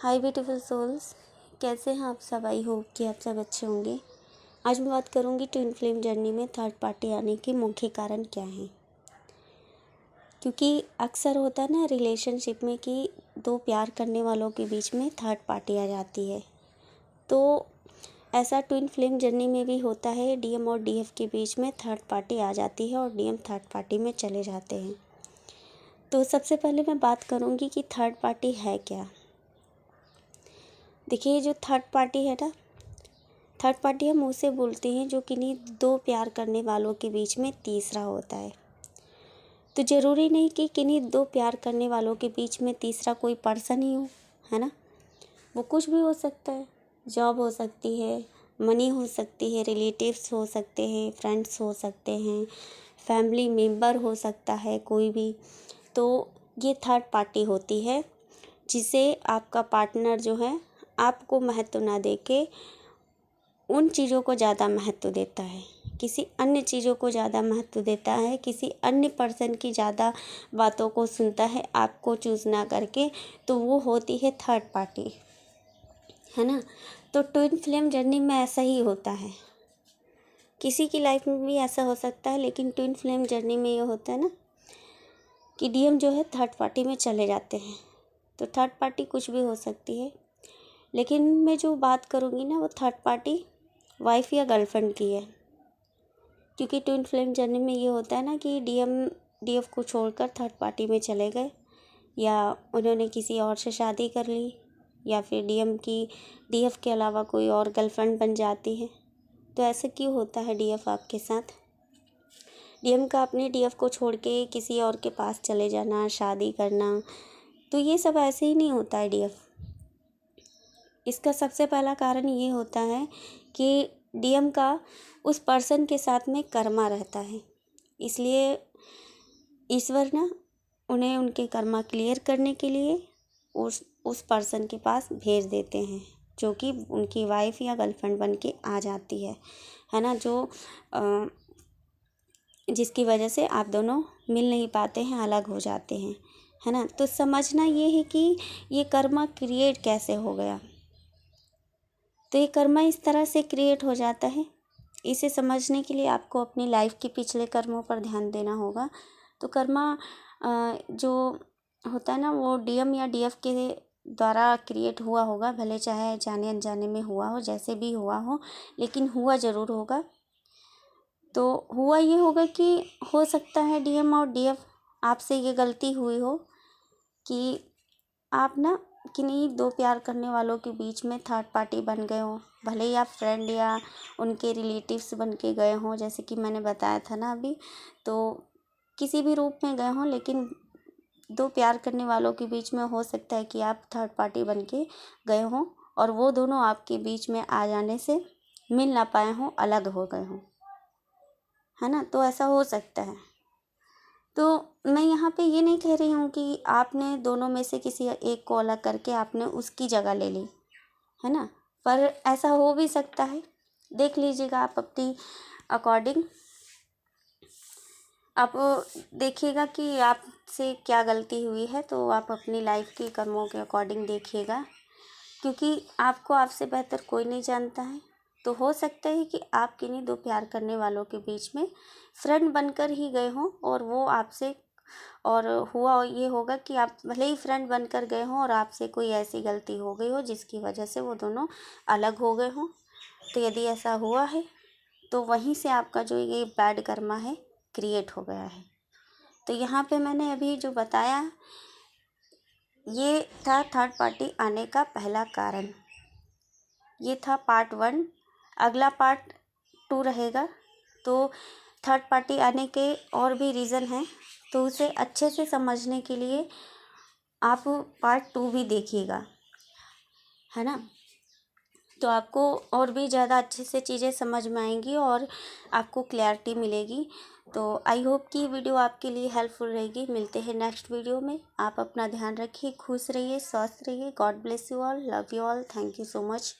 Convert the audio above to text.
हाय beautiful souls, कैसे हैं आप सब। आई होप कि आप सब अच्छे होंगे। आज मैं बात करूंगी ट्विन फ्लेम जर्नी में थर्ड पार्टी आने के मुख्य कारण क्या हैं। क्योंकि अक्सर होता है ना रिलेशनशिप में कि दो प्यार करने वालों के बीच में थर्ड पार्टी आ जाती है। तो ऐसा ट्विन फ्लेम जर्नी में भी होता है, डीएम और डीएफ के बीच में थर्ड पार्टी आ जाती है और डीएम थर्ड पार्टी में चले जाते हैं। तो सबसे पहले मैं बात करूंगी कि थर्ड पार्टी है क्या। देखिए, जो थर्ड पार्टी है ना, थर्ड पार्टी हम उसे बोलते हैं जो किन्हीं दो प्यार करने वालों के बीच में तीसरा होता है। तो ज़रूरी नहीं कि किन्हीं दो प्यार करने वालों के बीच में तीसरा कोई पर्सन ही हो, है ना। वो कुछ भी हो सकता है। जॉब हो सकती है, मनी हो सकती है, रिलेटिव्स हो सकते हैं, फ्रेंड्स हो सकते हैं, फैमिली मेम्बर हो सकता है कोई भी। तो ये थर्ड पार्टी होती है जिसे आपका पार्टनर जो है आपको महत्व ना देके उन चीज़ों को ज़्यादा महत्व देता है, किसी अन्य चीज़ों को ज़्यादा महत्व देता है, किसी अन्य पर्सन की ज़्यादा बातों को सुनता है आपको चूज़ ना करके। तो वो होती है थर्ड पार्टी, है ना। तो ट्विन फ्लेम जर्नी में ऐसा ही होता है। किसी की लाइफ में भी ऐसा हो सकता है, लेकिन ट्विन फ्लेम जर्नी में ये होता है ना कि डीएम जो है थर्ड पार्टी में चले जाते हैं। तो थर्ड पार्टी कुछ भी हो सकती है, लेकिन मैं जो बात करूँगी ना वो थर्ड पार्टी वाइफ या गर्लफ्रेंड की है। क्योंकि ट्विन फ्लेम जर्नी में ये होता है ना कि डीएम डीएफ को छोड़कर थर्ड पार्टी में चले गए, या उन्होंने किसी और से शादी कर ली, या फिर डीएम की डीएफ के अलावा कोई और गर्लफ्रेंड बन जाती है। तो ऐसा क्यों होता है डीएफ आपके साथ। डीएम का अपने डीएफ को छोड़ के किसी और के पास चले जाना, शादी करना, तो ये सब ऐसे ही नहीं होता है डीएफ। इसका सबसे पहला कारण ये होता है कि डीएम का उस पर्सन के साथ में कर्मा रहता है, इसलिए ईश्वर ना उन्हें उनके कर्मा क्लियर करने के लिए उस पर्सन के पास भेज देते हैं, जो कि उनकी वाइफ या गर्लफ्रेंड बन के आ जाती है ना। जो जिसकी वजह से आप दोनों मिल नहीं पाते हैं, अलग हो जाते हैं, है ना। तो समझना ये है कि ये कर्मा क्रिएट कैसे हो गया। तो ये कर्मा इस तरह से क्रिएट हो जाता है। इसे समझने के लिए आपको अपनी लाइफ के पिछले कर्मों पर ध्यान देना होगा। तो कर्मा जो होता है ना वो डीएम या डीएफ के द्वारा क्रिएट हुआ होगा, भले चाहे जाने अनजाने में हुआ हो, जैसे भी हुआ हो, लेकिन हुआ ज़रूर होगा। तो हुआ ये होगा कि हो सकता है डीएम और डीएफ आपसे ये गलती हुई हो कि आप ना किन्हीं दो प्यार करने वालों के बीच में थर्ड पार्टी बन गए हो। भले ही आप फ्रेंड या उनके रिलेटिव्स बन के गए हों, जैसे कि मैंने बताया था ना अभी, तो किसी भी रूप में गए हों, लेकिन दो प्यार करने वालों के बीच में हो सकता है कि आप थर्ड पार्टी बन के गए हों और वो दोनों आपके बीच में आ जाने से मिल ना पाए हों, अलग हो गए हों, है ना। तो ऐसा हो सकता है। तो मैं यहाँ पे ये नहीं कह रही हूँ कि आपने दोनों में से किसी एक को अलग करके आपने उसकी जगह ले ली, है ना। पर ऐसा हो भी सकता है, देख लीजिएगा आप अपनी अकॉर्डिंग। आप देखिएगा कि आपसे क्या गलती हुई है, तो आप अपनी लाइफ के कर्मों के अकॉर्डिंग देखिएगा, क्योंकि आपको आपसे बेहतर कोई नहीं जानता है। तो हो सकता है कि आप किन्हीं दो प्यार करने वालों के बीच में फ्रेंड बनकर ही गए हों और वो आपसे, और हुआ ये होगा कि आप भले ही फ्रेंड बनकर गए हों और आपसे कोई ऐसी गलती हो गई हो जिसकी वजह से वो दोनों अलग हो गए हों। तो यदि ऐसा हुआ है तो वहीं से आपका जो ये बैड कर्मा है क्रिएट हो गया है। तो यहाँ पे मैंने अभी जो बताया ये था थर्ड पार्टी आने का पहला कारण। ये था पार्ट 1। अगला पार्ट 2 रहेगा। तो थर्ड पार्टी आने के और भी रीज़न हैं, तो उसे अच्छे से समझने के लिए आप पार्ट 2 भी देखिएगा, है ना। तो आपको और भी ज़्यादा अच्छे से चीज़ें समझ में आएंगी और आपको क्लैरिटी मिलेगी। तो आई होप कि वीडियो आपके लिए हेल्पफुल रहेगी। मिलते हैं नेक्स्ट वीडियो में। आप अपना ध्यान रखिए, खुश रहिए, स्वस्थ रहिए। God bless you all, love you all, thank you so much.